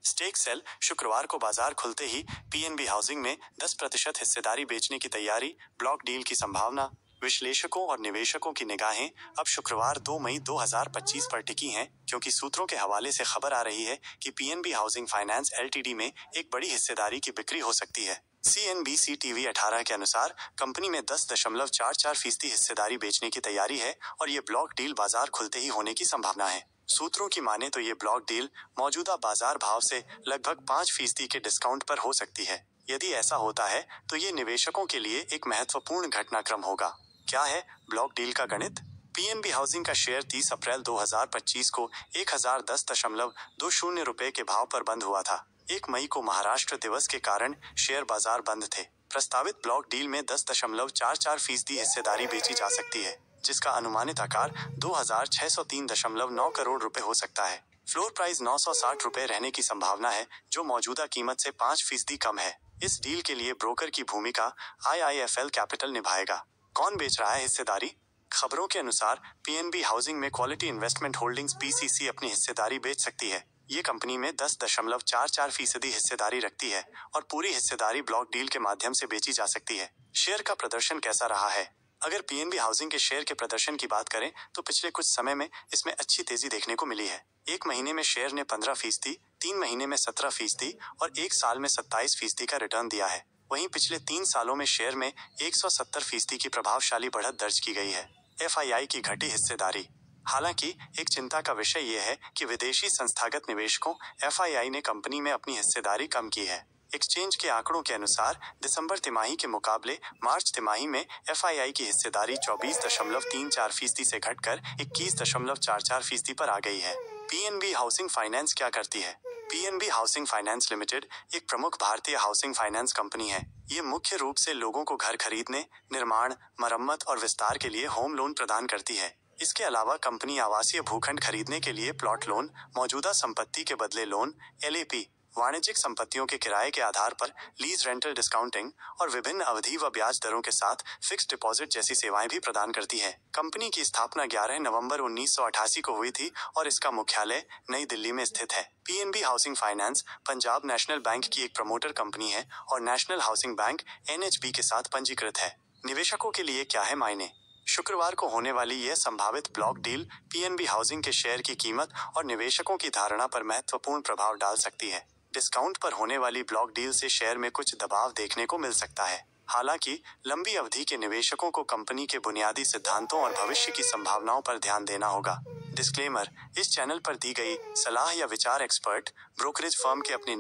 Stake sale शुक्रवार को बाजार खुलते ही पीएनबी हाउसिंग में 10% हिस्सेदारी बेचने की तैयारी, ब्लॉक डील की संभावना। विश्लेषकों और निवेशकों की निगाहें अब शुक्रवार 2 मई 2025 पर टिकी हैं, क्योंकि सूत्रों के हवाले से खबर आ रही है कि पीएनबी हाउसिंग फाइनेंस एलटीडी में एक बड़ी हिस्सेदारी की बिक्री हो सकती है। CNBC TV 18 के अनुसार कंपनी में 10.44% हिस्सेदारी बेचने की तैयारी है और ये ब्लॉक डील बाजार खुलते ही होने की संभावना है। सूत्रों की माने तो ये ब्लॉक डील मौजूदा बाजार भाव से लगभग 5% के डिस्काउंट पर हो सकती है। यदि ऐसा होता है तो ये निवेशकों के लिए एक महत्वपूर्ण घटनाक्रम होगा। क्या है ब्लॉक डील का गणित? पीएनबी हाउसिंग का शेयर 30 अप्रैल 2025 को 1010.20 रुपए के भाव पर बंद हुआ था। 1 मई को महाराष्ट्र दिवस के कारण शेयर बाजार बंद थे। प्रस्तावित ब्लॉक डील में 10.44% हिस्सेदारी बेची जा सकती है, जिसका अनुमानित आकार 2603.9 करोड़ रुपए हो सकता है। फ्लोर प्राइस 960 रुपए रहने की संभावना है, जो मौजूदा कीमत से 5% कम है। इस डील के लिए ब्रोकर की भूमिका IIFL कैपिटल निभाएगा। कौन बेच रहा है हिस्सेदारी? खबरों के अनुसार पीएनबी हाउसिंग में क्वालिटी इन्वेस्टमेंट होल्डिंग्स PCC अपनी हिस्सेदारी बेच सकती है। ये कंपनी में 10.44% हिस्सेदारी रखती है और पूरी हिस्सेदारी ब्लॉक डील के माध्यम से बेची जा सकती है। शेयर का प्रदर्शन कैसा रहा है? अगर पीएनबी हाउसिंग के शेयर के प्रदर्शन की बात करें तो पिछले कुछ समय में इसमें अच्छी तेजी देखने को मिली है। 1 महीने में शेयर ने 15%, 3 महीने में 17% और 1 साल में 27% का रिटर्न दिया है। वहीं पिछले 3 सालों में शेयर में 170% की प्रभावशाली बढ़त दर्ज की गई है। FII की घटी हिस्सेदारी। हालांकि एक चिंता का विषय यह है कि विदेशी संस्थागत निवेशकों FII ने कंपनी में अपनी हिस्सेदारी कम की है। एक्सचेंज के आंकड़ों के अनुसार दिसंबर तिमाही के मुकाबले मार्च तिमाही में FII की हिस्सेदारी 24.34% से घटकर 21.44% पर आ गई है। पीएनबी हाउसिंग फाइनेंस क्या करती है? पीएनबी हाउसिंग फाइनेंस लिमिटेड एक प्रमुख भारतीय हाउसिंग फाइनेंस कंपनी है। ये मुख्य रूप से लोगों को घर खरीदने, निर्माण, मरम्मत और विस्तार के लिए होम लोन प्रदान करती है। इसके अलावा कंपनी आवासीय भूखंड खरीदने के लिए प्लॉट लोन, मौजूदा संपत्ति के बदले लोन LAP, वाणिज्यिक संपत्तियों के किराए के आधार पर लीज रेंटल डिस्काउंटिंग और विभिन्न अवधि व ब्याज दरों के साथ फिक्स्ड डिपॉजिट जैसी सेवाएं भी प्रदान करती है। कंपनी की स्थापना 11 नवंबर 1988 को हुई थी और इसका मुख्यालय नई दिल्ली में स्थित है। PNB housing finance Punjab national bank की एक प्रमोटर कंपनी है और नेशनल हाउसिंग बैंक NHB के साथ पंजीकृत है। निवेशकों के लिए क्या है मायने? शुक्रवार को होने वाली यह संभावित ब्लॉक डील पीएनबी हाउसिंग के शेयर की कीमत और निवेशकों की धारणा पर महत्वपूर्ण प्रभाव डाल सकती है। डिस्काउंट पर होने वाली ब्लॉक डील से शेयर में कुछ दबाव देखने को मिल सकता है। हालांकि लंबी अवधि के निवेशकों को कंपनी के बुनियादी सिद्धांतों और भविष्य की संभावनाओं पर ध्यान देना होगा। डिस्क्लेमर: इस चैनल पर दी गई सलाह या विचार एक्सपर्ट, ब्रोकरेज फर्म के अपनी